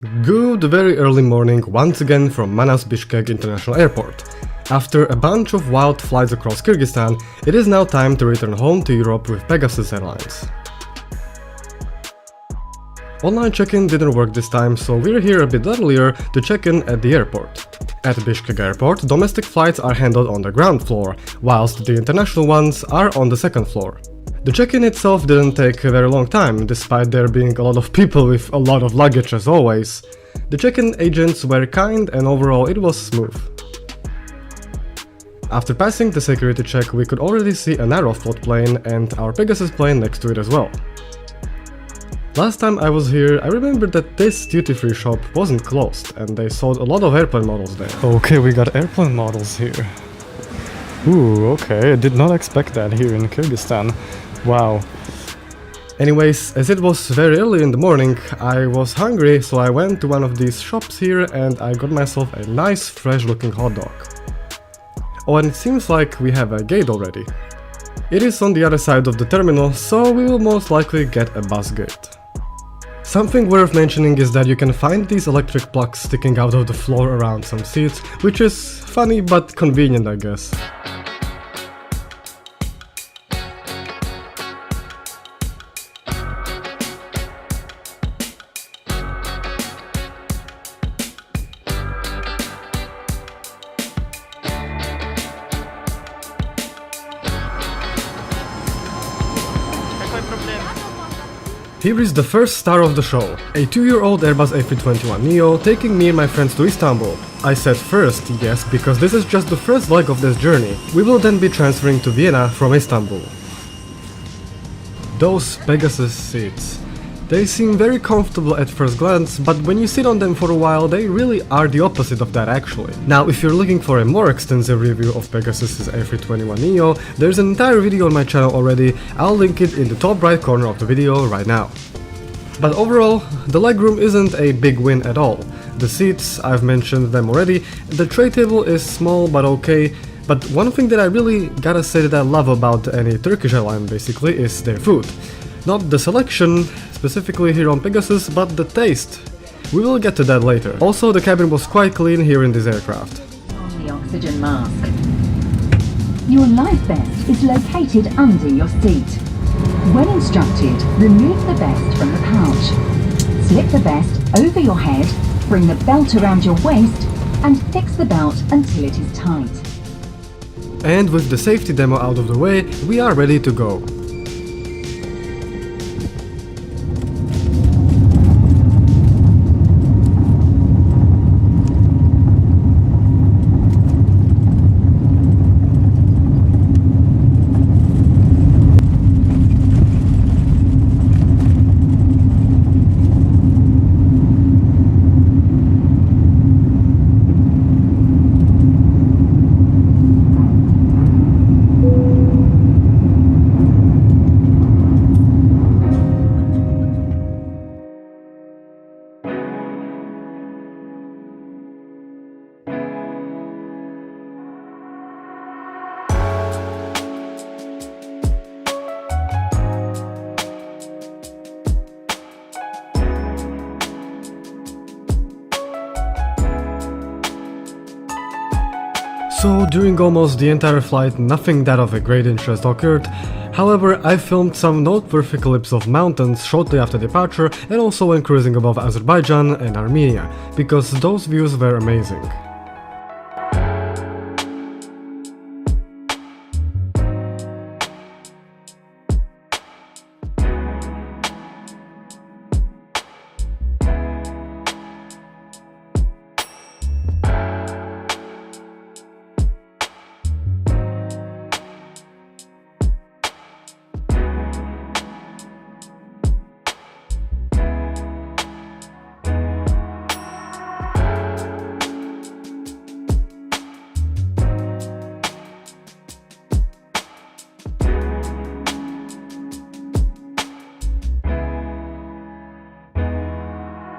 Good very early morning once again from Manas Bishkek International Airport. After a bunch of wild flights across Kyrgyzstan, it is now time to return home to Europe with Pegasus Airlines. Online check-in didn't work this time, so we're here a bit earlier to check in at the airport. At Bishkek Airport, domestic flights are handled on the ground floor, whilst the international ones are on the second floor. The check-in itself didn't take a very long time, despite there being a lot of people with a lot of luggage as always. The check-in agents were kind and overall it was smooth. After passing the security check, we could already see an Aeroflot plane and our Pegasus plane next to it as well. Last time I was here, I remember that this duty-free shop wasn't closed and they sold a lot of airplane models there. Okay, we got airplane models here. Ooh, okay, I did not expect that here in Kyrgyzstan. Wow. Anyways, as it was very early in the morning, I was hungry, so I went to one of these shops here and I got myself a nice fresh looking hot dog. Oh, and it seems like we have a gate already. It is on the other side of the terminal, so we will most likely get a bus gate. Something worth mentioning is that you can find these electric plugs sticking out of the floor around some seats, which is funny but convenient, I guess. Here is the first star of the show, a 2-year-old Airbus A321neo taking me and my friends to Istanbul. I said first, yes, because this is just the first leg of this journey. We will then be transferring to Vienna from Istanbul. Those Pegasus seats. They seem very comfortable at first glance, but when you sit on them for a while, they really are the opposite of that actually. Now, if you're looking for a more extensive review of Pegasus A321neo, there's an entire video on my channel already, I'll link it in the top right corner of the video right now. But overall, the legroom isn't a big win at all. The seats, I've mentioned them already, the tray table is small but okay, but one thing that I really gotta say that I love about any Turkish airline basically is their food. Not the selection, specifically here on Pegasus, but the taste. We will get to that later. Also, the cabin was quite clean here in this aircraft. On the oxygen mask. Your life vest is located under your seat. When instructed, remove the vest from the pouch. Slip the vest over your head, bring the belt around your waist, and fix the belt until it is tight. And with the safety demo out of the way, we are ready to go. So during almost the entire flight, nothing that of a great interest occurred. However, I filmed some noteworthy clips of mountains shortly after departure and also when cruising above Azerbaijan and Armenia, because those views were amazing.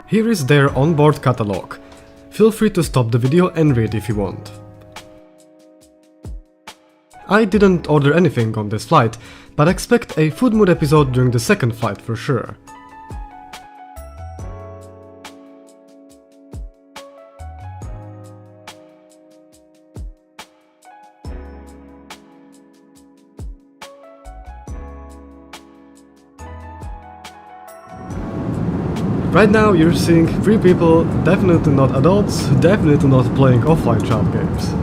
Here is their onboard catalogue. Feel free to stop the video and read if you want. I didn't order anything on this flight, but expect a food mood episode during the second flight for sure. Right now you're seeing 3 people, definitely not adults, definitely not playing offline child games.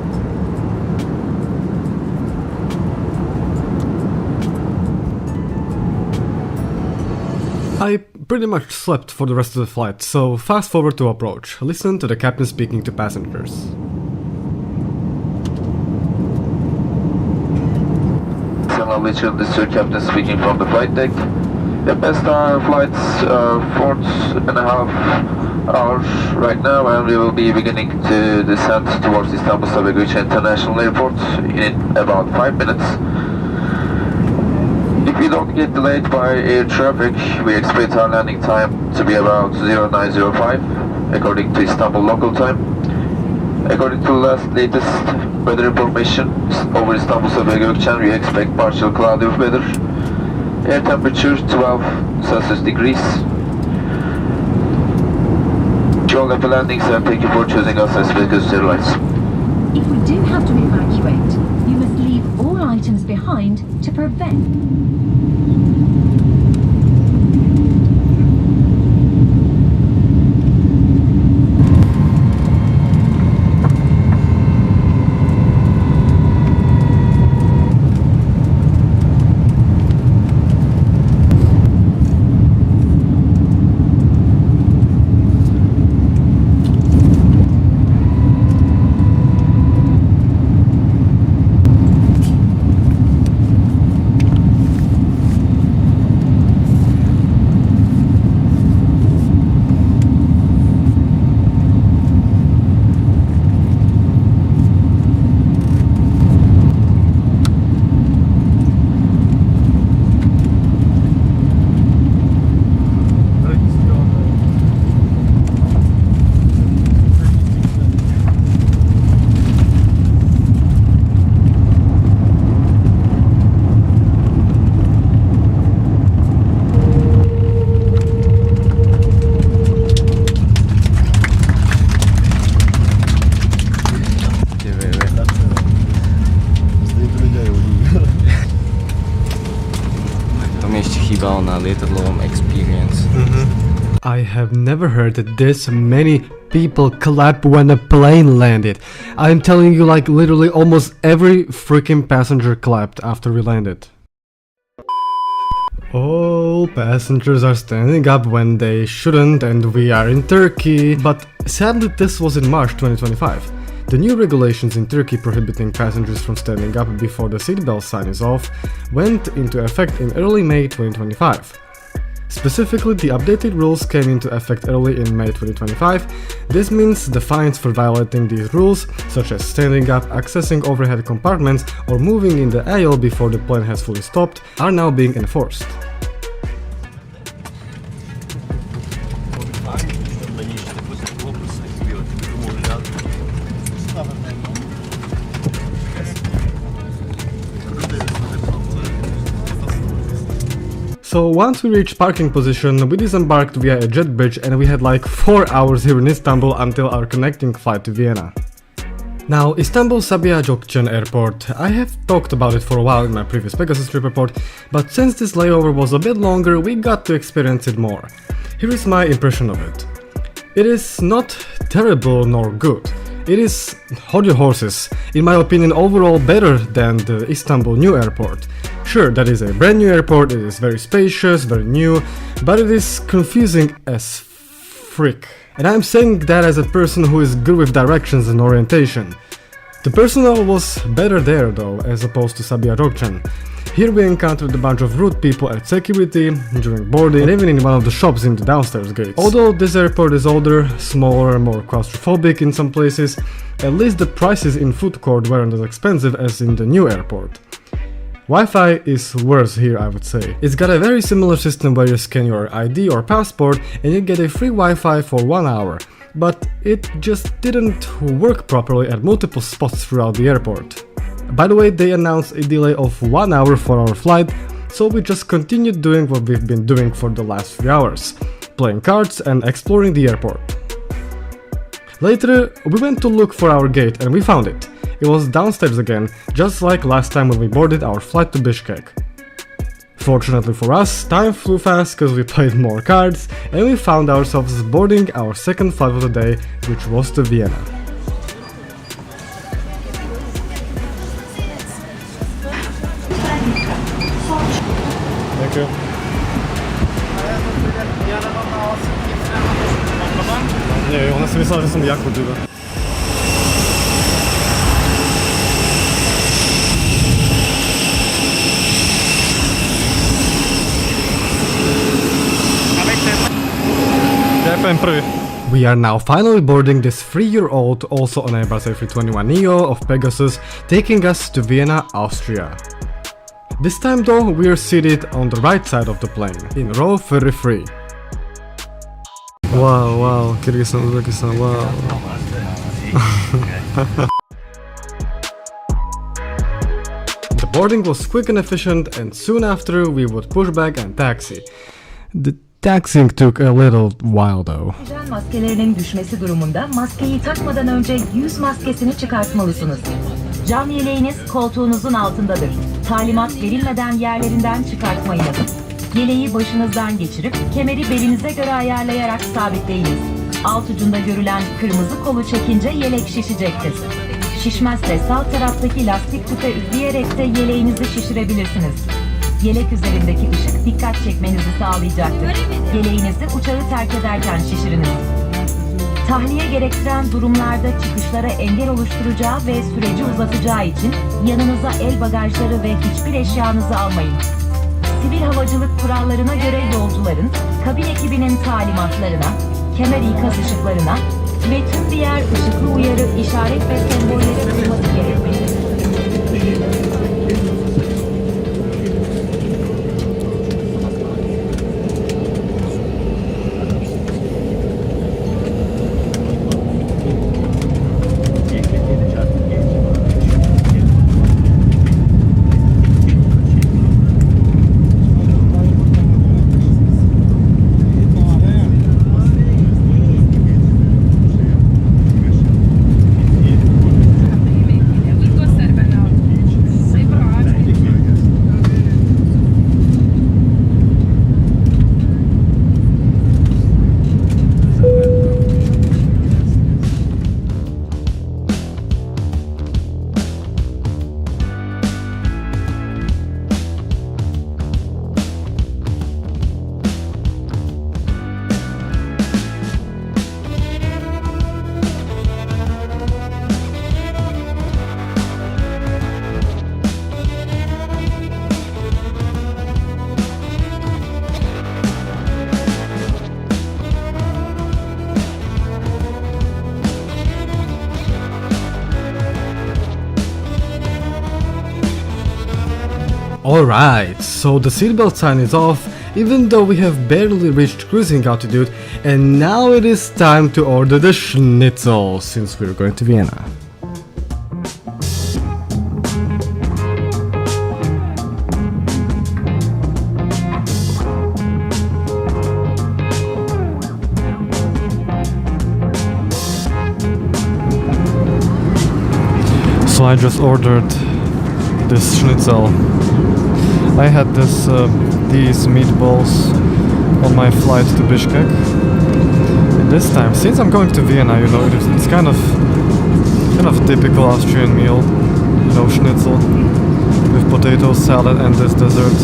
I pretty much slept for the rest of the flight, so fast forward to approach. Listen to the captain speaking to passengers. Hello, Richard, this is your captain speaking from the flight deck. The best flight's 4.5 hours right now, and we will be beginning to descend towards Istanbul SAW International Airport in about 5 minutes. If we don't get delayed by air traffic, we expect our landing time to be about 0905, according to Istanbul local time. According to the latest weather information over Istanbul SAW, we expect partial cloudy weather. Air temperature 12 Celsius degrees. All happy landings, and thank you for choosing us as Pegasus Airlines. If we do have to evacuate, you must leave all items behind to prevent. Experience. I have never heard this many people clap when a plane landed. I'm telling you, like literally almost every freaking passenger clapped after we landed. All passengers are standing up when they shouldn't, and we are in Turkey, but sadly this was in March 2025. The new regulations in Turkey prohibiting passengers from standing up before the seatbelt sign is off went into effect in early May 2025. Specifically, the updated rules came into effect early in May 2025. This means the fines for violating these rules, such as standing up, accessing overhead compartments, or moving in the aisle before the plane has fully stopped, are now being enforced. So once we reached parking position, we disembarked via a jet bridge and we had like 4 hours here in Istanbul until our connecting flight to Vienna. Now, Istanbul Sabiha Gökçen Airport, I have talked about it for a while in my previous Pegasus trip report, but since this layover was a bit longer, we got to experience it more. Here is my impression of it. It is not terrible nor good. It is, hold your horses, in my opinion overall better than the Istanbul new airport. Sure, that is a brand new airport, it is very spacious, very new, but it is confusing as frick. And I'm saying that as a person who is good with directions and orientation. The personnel was better there though, as opposed to Sabiha Gökçen. Here we encountered a bunch of rude people at security, during boarding, and even in one of the shops in the downstairs gates. Although this airport is older, smaller, more claustrophobic in some places, at least the prices in food court weren't as expensive as in the new airport. Wi-Fi is worse here, I would say. It's got a very similar system where you scan your ID or passport and you get a free Wi-Fi for 1 hour, but it just didn't work properly at multiple spots throughout the airport. By the way, they announced a delay of 1 hour for our flight, so we just continued doing what we've been doing for the last few hours, playing cards and exploring the airport. Later, we went to look for our gate and we found it. It was downstairs again, just like last time when we boarded our flight to Bishkek. Fortunately for us, time flew fast because we played more cards and we found ourselves boarding our second flight of the day, which was to Vienna. Thank you. Nie, ona sobie myślała, że są jak możliwe. We are now finally boarding this 3-year-old, also on Airbus A321neo of Pegasus, taking us to Vienna, Austria. This time though, we are seated on the right side of the plane, in row 33. Wow, Kyrgyzstan, Uzbekistan, wow. The boarding was quick and efficient, and soon after we would push back and taxi. The taxiing took a little while though. Oksijen maskelerinin düşmesi durumunda maskeyi takmadan önce yüz maskesini çıkartmalısınız. Cam yeleğiniz koltuğunuzun altındadır. Talimat verilmeden yerlerinden çıkartmayınız. Yeleği başınızdan geçirip kemeri belinize göre ayarlayarak sabitleyiniz. Alt ucunda görülen kırmızı kolu çekince yelek şişecektir. Şişmezse sağ taraftaki lastik tüpe üfleyerek de yeleğinizi şişirebilirsiniz. Yelek üzerindeki ışık dikkat çekmenizi sağlayacaktır. Yeleğinizi uçağı terk ederken şişiriniz. Tahliye gerektiren durumlarda çıkışlara engel oluşturacağı ve süreci uzatacağı için yanınıza el bagajları ve hiçbir eşyanızı almayın. Sivil havacılık kurallarına göre yolcuların, kabin ekibinin talimatlarına, kemer ikaz ışıklarına ve tüm diğer ışıklı uyarı, işaret ve sembollere uyması gerekmektedir. Alright, so the seatbelt sign is off, even though we have barely reached cruising altitude, and now it is time to order the schnitzel, since we're going to Vienna. So I just ordered this schnitzel. I had these meatballs on my flight to Bishkek. And this time, since I'm going to Vienna, you know, it's kind of typical Austrian meal, you know, schnitzel with potato salad and this dessert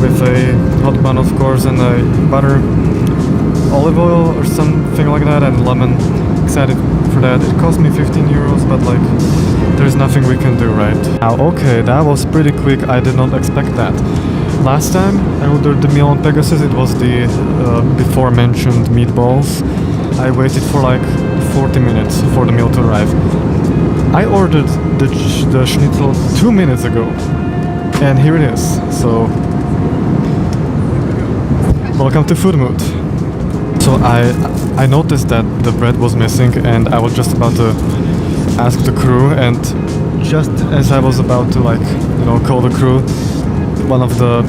with a hot bun, of course, and a butter, olive oil or something like that, and lemon. Excited for that. It cost me 15 euros, but like, there's nothing we can do, right? Now, okay, that was pretty quick. I did not expect that. Last time I ordered the meal on Pegasus, it was the before mentioned meatballs. I waited for like 40 minutes for the meal to arrive. I ordered the schnitzel 2 minutes ago, and here it is. So, welcome to Food Mood. So I noticed that the bread was missing, and I was just about to ask the crew, and just as I was about to, like, you know, call the crew, one of the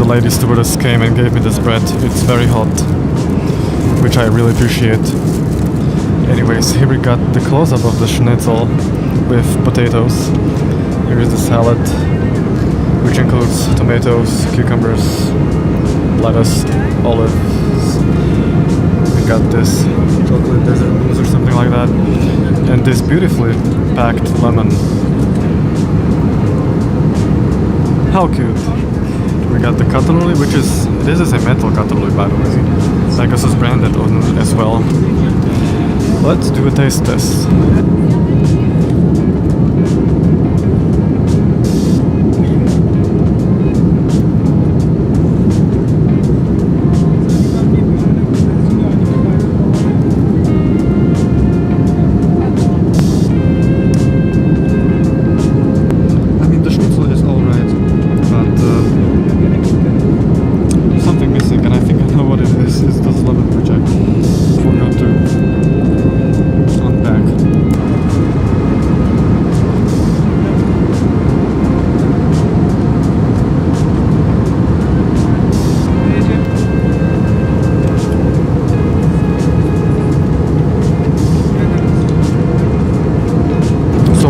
lady stewardess came and gave me this bread. It's very hot, which I really appreciate. Anyways, here we got the close-up of the schnitzel with potatoes. Here is the salad. which includes tomatoes, cucumbers, lettuce, olives. We got this chocolate desert mousse or something like that, and this beautifully packed lemon. How cute! We got the cutlery, which is, this is a metal cutlery by the way. Pegasus branded on as well. Let's do a taste test.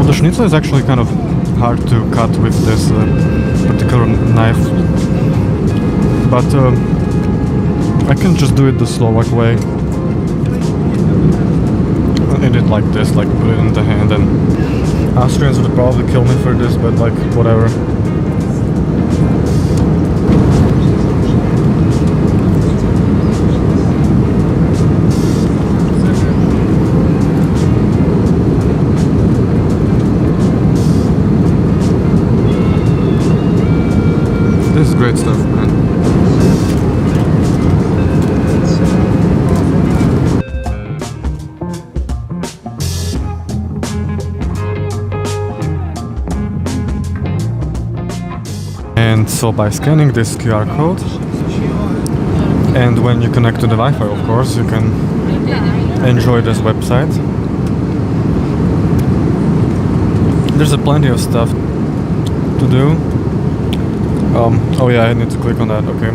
The schnitzel is actually kind of hard to cut with this particular knife, but I can just do it the Slovak way. Eat it like this, like put it in the hand, and Austrians would probably kill me for this, but like whatever. This is great stuff, man. And so by scanning this QR code, and when you connect to the Wi-Fi, of course, you can enjoy this website. There's plenty of stuff to do. Oh yeah, I need to click on that, okay.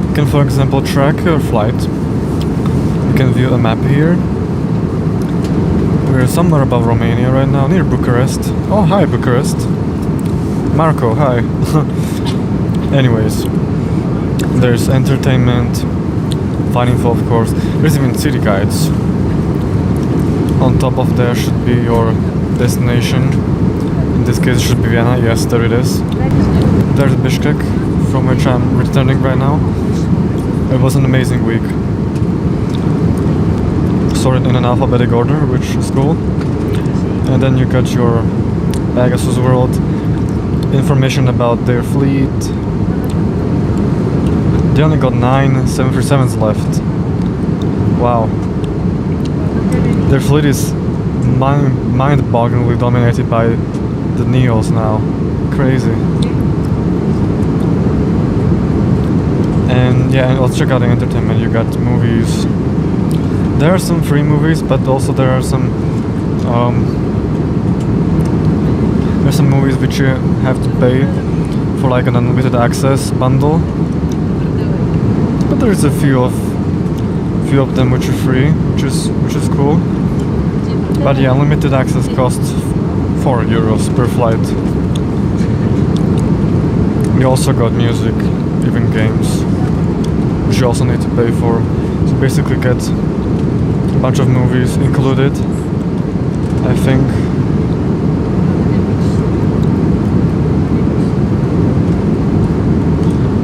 You can, for example, track your flight. You can view a map here. We're somewhere above Romania right now, near Bucharest. Oh, hi Bucharest. Marco, hi. Anyways, there's entertainment, flight info, of course. There's even city guides. On top of there should be your destination. In this case it should be Vienna, yes, there it is. There's Bishkek, from which I'm returning right now. It was an amazing week. Sorted in an alphabetic order, which is cool. And then you got your Pegasus World, information about their fleet. They only got 9 737s left. Wow. Their fleet is mind-bogglingly dominated by the Neos now. Crazy. And yeah, and let's check out the entertainment. You got movies. There are some free movies, but also there are some there's some movies which you have to pay for, like an unlimited access bundle. But there's a few of them which are free, which is cool. But yeah, unlimited access costs €4 per flight. We also got music, even games, which you also need to pay for. So basically get a bunch of movies included, I think.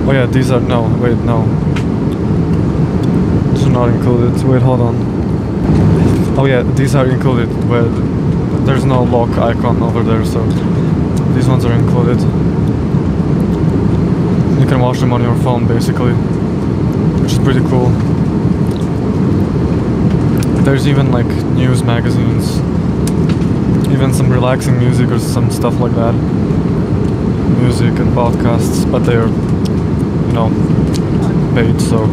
Oh yeah, these are, no, wait, no. These are not included, wait, hold on. Oh yeah, these are included, where there's no lock icon over there, so these ones are included. You can watch them on your phone, basically, which is pretty cool. There's even like news magazines, even some relaxing music or some stuff like that. Music and podcasts, but they're, you know, paid, so.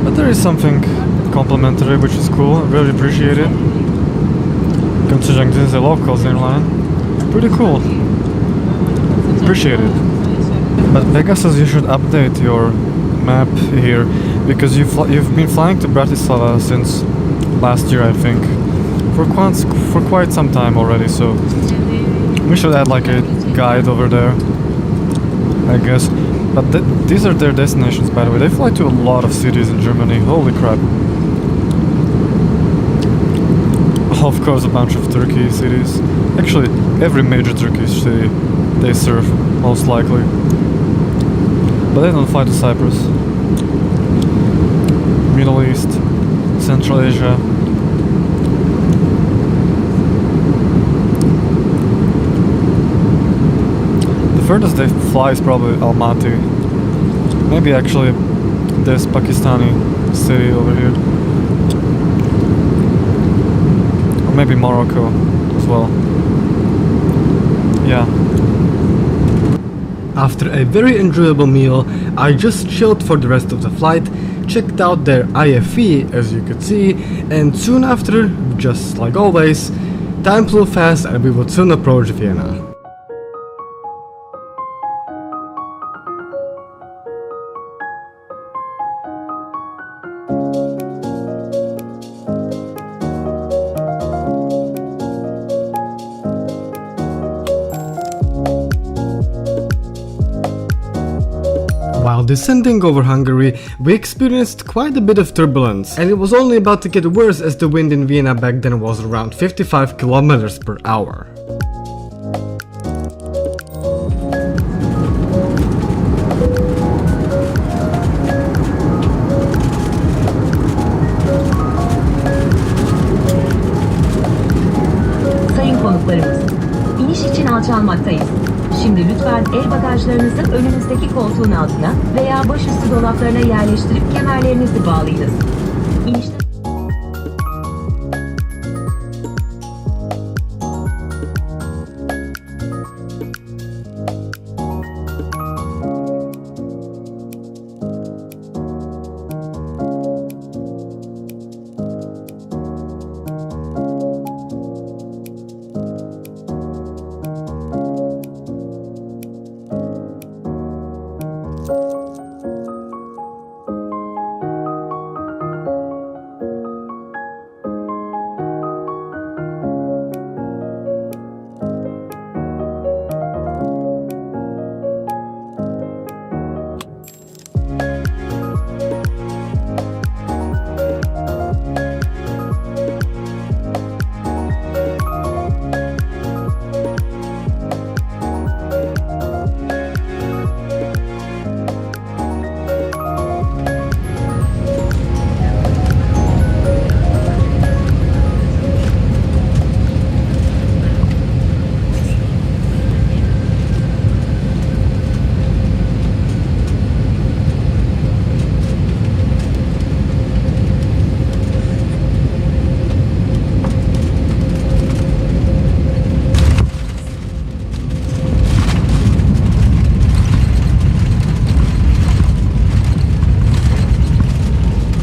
But there is something complimentary, which is cool. I really appreciate it. Considering this is a low-cost airline, pretty cool. Appreciate it. But Pegasus, you should update your map here, because you've been flying to Bratislava since last year, I think, for quite some time already. So we should add like a guide over there, I guess. But these are their destinations, by the way. They fly to a lot of cities in Germany. Holy crap. Of course, a bunch of Turkey cities. Actually, every major Turkish city they serve, most likely. But they don't fly to Cyprus. Middle East, Central Asia. The furthest they fly is probably Almaty. Maybe actually this Pakistani city over here. Or maybe Morocco as well. Yeah. After a very enjoyable meal, I just chilled for the rest of the flight, checked out their IFE as you could see, and soon after, just like always, time flew fast and we would soon approach Vienna. While descending over Hungary, we experienced quite a bit of turbulence, and it was only about to get worse as the wind in Vienna back then was around 55 km per hour. Sayın konuklarımız, iniş için alçalmaktayız. Şimdi lütfen el bagajlarınızı önünüzdeki koltuğun altına veya başüstü dolaplarına yerleştirip kemerlerinizi bağlayınız. İnişte...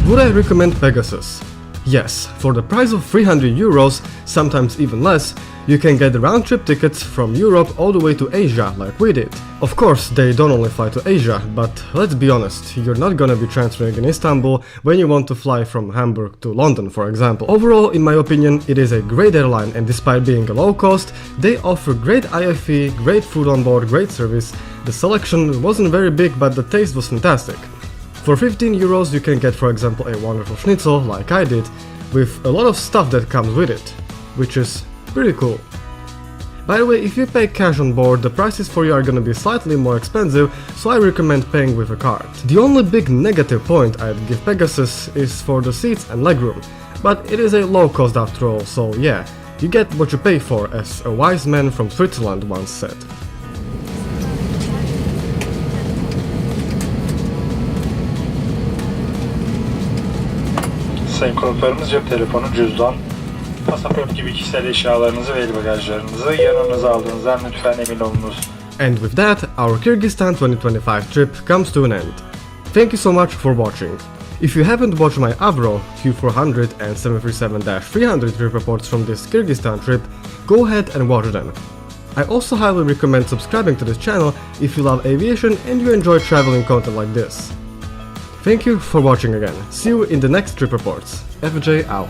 Would I recommend Pegasus? Yes, for the price of 300 euros, sometimes even less, you can get round-trip tickets from Europe all the way to Asia, like we did. Of course, they don't only fly to Asia, but let's be honest, you're not gonna be transferring in Istanbul when you want to fly from Hamburg to London, for example. Overall, in my opinion, it is a great airline, and despite being a low cost, they offer great IFE, great food on board, great service. The selection wasn't very big, but the taste was fantastic. For 15 euros you can get, for example, a wonderful schnitzel, like I did, with a lot of stuff that comes with it, which is pretty cool. By the way, if you pay cash on board, the prices for you are gonna be slightly more expensive, so I recommend paying with a card. The only big negative point I'd give Pegasus is for the seats and legroom, but it is a low cost after all, so yeah, you get what you pay for, as a wise man from Switzerland once said. Sayın konuklarımız cep telefonu, cüzdan, pasaport gibi kişisel eşyalarınızı ve el bagajlarınızı yanınıza aldığınızdan lütfen emin olunuz. And with that, our Kyrgyzstan 2025 trip comes to an end. Thank you so much for watching. If you haven't watched my Avro, Q400 and 737-300 trip reports from this Kyrgyzstan trip, go ahead and watch them. I also highly recommend subscribing to this channel if you love aviation and you enjoy traveling content like this. Thank you for watching again. See you in the next trip reports. FJ out.